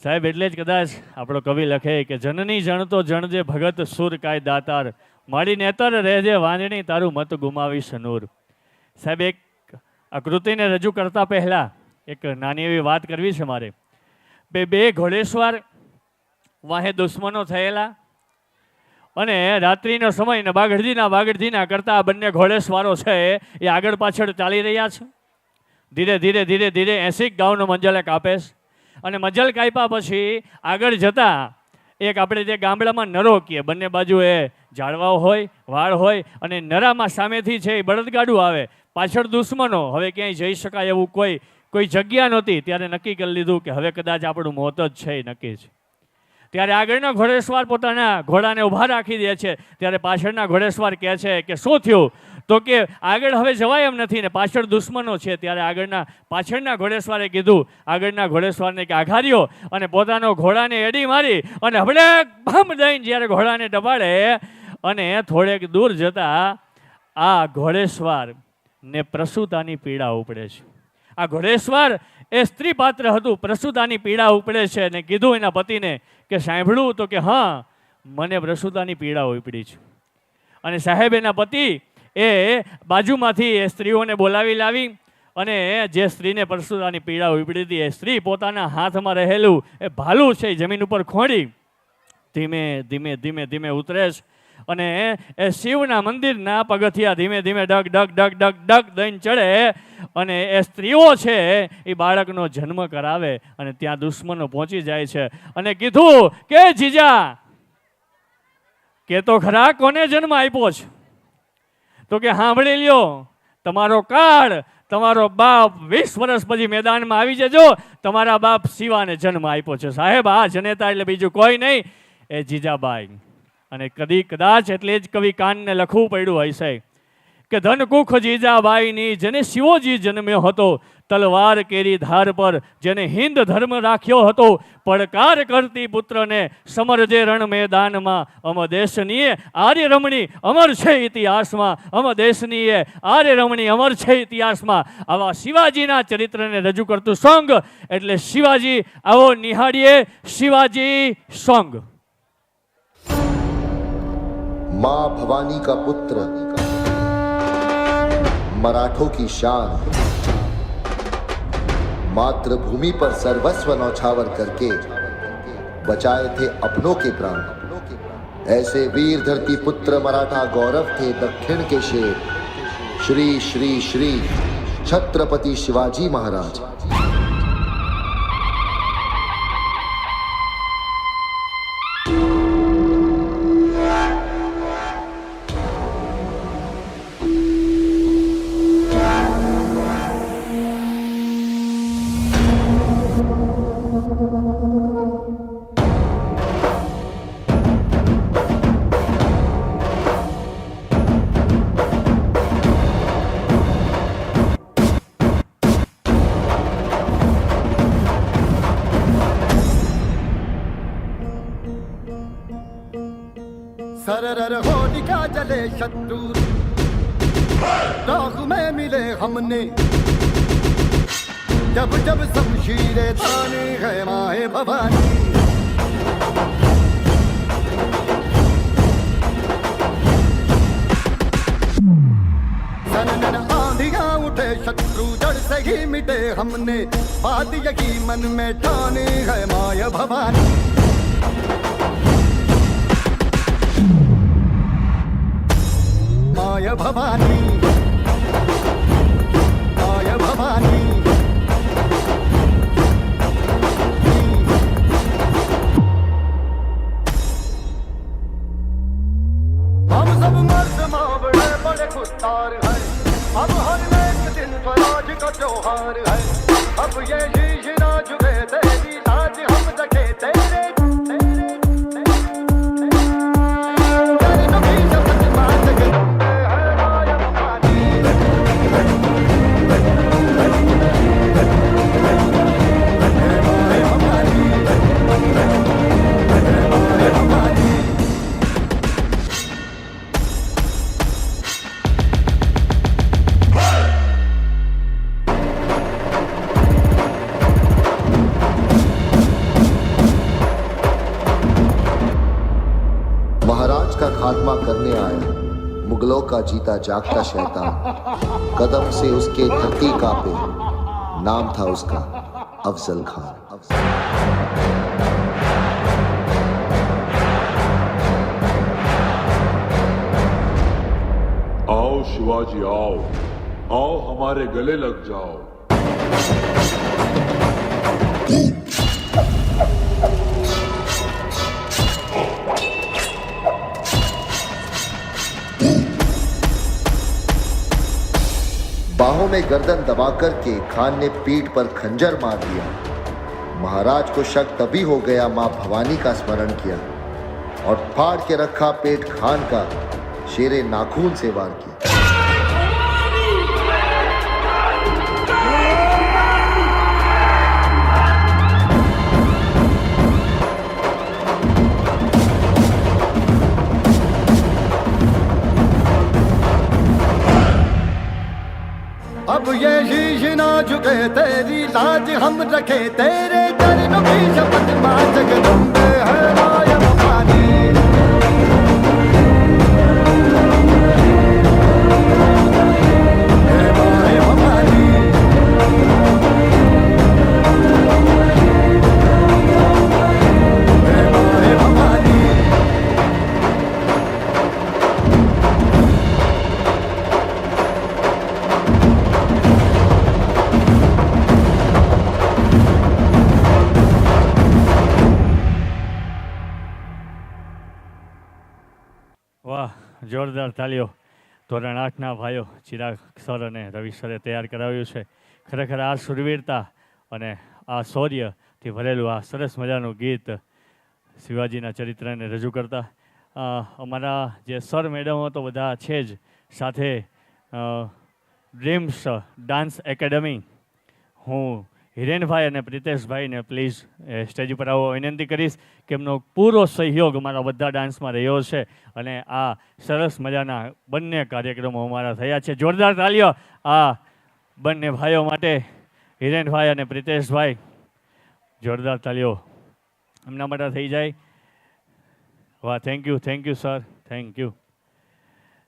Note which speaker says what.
Speaker 1: સાહેબ એટલે જ કદાચ આપણો કવિ લખે કે જનની જણ તો જણજે ભગત સુર કાય દાતાર, મારી નેતર રહેજે વાંજણી તારું મત ગુમાવી સનૂર. સાહેબ એક આ કૃતિને રજૂ કરતા પહેલા એક નાની એવી વાત કરવી છે મારે. બે ઘોડેશ્વર વાહે દુશ્મનો થયેલા અને રાત્રિનો સમય ને બાગડધીના કરતા આ બંને ઘોડેશ્વરો છે એ આગળ પાછળ ચાલી રહ્યા છે. ધીરે ધીરે ધીરે ધીરે 80 ગાઉનો મંજલે કાપે છે અને મંજલ કાપ્યા પછી આગળ જતા એક આપણે જે ગામડામાં નરો કહીએ, બંને બાજુ એ ઝાડવાઓ હોય, વાળ હોય અને નરામાં સામેથી છે એ બળદગાડું આવે, પાછળ દુશ્મનો. હવે ક્યાંય જઈ શકાય એવું કોઈ જગ્યા નહોતી. ત્યારે નક્કી કરી લીધું કે હવે કદાચ આપણું મોત જ છે એ નક્કી છે. ત્યારે આગળના ઘોડેસવાર પોતાના ઘોડાને ઊભા રાખી દે છે. ત્યારે પાછળના ઘોડેસવાર કહે છે કે શું થયું? તો કે આગળ હવે જવાય એમ નથી ને પાછળ દુશ્મનો છે. ત્યારે પાછળના ઘોડેસવારે કીધું આગળના ઘોડેસવારને કે આઘાર્યો અને પોતાનો ઘોડાને એડી મારી અને હબડે ભમ દઈને જ્યારે ઘોડાને દબાડે અને થોડેક દૂર જતા આ ઘોડેસવાર ને પ્રસૂતાની પીડા ઉપડે છે. આ ઘોડેસવાર એ સ્ત્રી પાત્ર હતું, પ્રસૂતાની પીડા ઉપડે છે અને કીધું એના પતિને કે સાંભળ્યું? તો કે હા, મને પ્રસૂતાની પીડા ઉપડી છે. અને સાહેબ એના પતિ એ બાજુમાંથી એ સ્ત્રીઓને બોલાવી લાવી અને જે સ્ત્રીને પ્રસૂતાની પીડા ઉપડી હતી એ સ્ત્રી પોતાના હાથમાં રહેલું એ ભાલું છે જમીન ઉપર ખોડી ધીમે ધીમે ધીમે ધીમે ઉતરે છે અને એ શિવના મંદિરના પગથિયા ધીમે ધીમે ડગ ડગ ડગ ડગ ડગ દઈને ચડે અને એ સ્ત્રીઓ છે એ બાળકનો જન્મ કરાવે અને ત્યાં દુશ્મનો પહોંચી જાય છે અને કીધું કે જીજા કે તો ખરા કોને જન્મ આપ્યો છે? તો કે સાંભળી લ્યો, તમારો કાળ, તમારો બાપ 20 વર્ષ પછી મેદાનમાં આવી જજો, તમારા બાપ શિવાને જન્મ આપ્યો છે. સાહેબ આ જનેતા એટલે બીજું કોઈ નહીં, એ જીજાબાઈ. અને કદાચ એટલે જ કવિ કાનને લખવું પડ્યું હશે કે ધનકુખ જીજાબાઈની જેને શિવોજી જન્મ્યો હતો, તલવાર કેરી ધાર પર જેને હિન્દ ધર્મ રાખ્યો હતો, પડકાર કરતી પુત્રને સમરજે રણ મેદાનમાં, અમ દેશનીએ આર્ય રમણી અમર છે ઇતિહાસમાં, અમ દેશનીએ આર્ય રમણી અમર છે ઇતિહાસમાં. આવા શિવાજીના ચરિત્રને રજૂ કરતું સોંગ એટલે શિવાજી. આવો નિહાળીએ શિવાજી સોંગ.
Speaker 2: मां भवानी का पुत्र, मराठों की शान, मातृभूमि पर सर्वस्व नौछावर करके बचाए थे अपनों के प्राण. ऐसे वीर धरती पुत्र मराठा गौरव थे दक्षिण के शेर, श्री श्री श्री छत्रपति शिवाजी महाराज.
Speaker 3: सरर होलिका जले शत्रु, राह में मिले हमने, जब जब शमशीरे ताने है माए भवानी. सनन आंधियां उठे शत्रु जड़ से ही मिटे हमने, बात यही मन में ठाने है माया भवानी. माया भवानी, माया भवानी. हम सब मर्द मावड़े बड़े खुददार हैं, अब हर एक दिन स्वराज का त्योहार है. अब ये शीश ना झुके तेरी लाज हम रखे तेरे
Speaker 2: खात्मा करने आया मुगलों का जीता जागता शैतान। कदम से उसके धरती कांपे, नाम था उसका अफजल खान।
Speaker 4: आओ शिवाजी आओ, आओ हमारे गले लग जाओ।
Speaker 2: बाहों में गर्दन दबाकर के खान ने पीठ पर खंजर मार दिया। महाराज को शक तभी हो गया, मां भवानी का स्मरण किया और फाड़ के रखा पेट खान का, शेरे नाखून से वार किया।
Speaker 3: अब ये शीश ना झुके, तेरी लाज हम रखे, तेरे चरणों की शपथ मां जगदम्बे है माया भवानी। हे माया भवानी, हे माया भवानी।
Speaker 1: વાહ, જોરદાર તાલીઓ. ધોરણ 8ના ભાઈઓ ચિરાગ સર અને રવિ સરે તૈયાર કરાવ્યું છે. ખરેખર આ શુરવીરતા અને આ શૌર્યથી ભરેલું આ સરસ મજાનું ગીત શિવાજીના ચરિત્રને રજૂ કરતા અમારા જે સર મેડમો તો બધા છે જ, સાથે ડ્રીમ્સ ડાન્સ એકેડમી, હું હિરેનભાઈ અને પ્રિતેશભાઈને પ્લીઝ સ્ટેજ ઉપર આવો વિનંતી કરીશ કે એમનો પૂરો સહયોગ અમારા બધા ડાન્સમાં રહ્યો છે અને આ સરસ મજાના બંને કાર્યક્રમો અમારા થયા છે. જોરદાર તાલીઓ આ બંને ભાઈઓ માટે, હિરેનભાઈ અને પ્રિતેશભાઈ. જોરદાર તાલીઓ એમના માટે થઈ જાય. વાહ, thank you sir, thank you.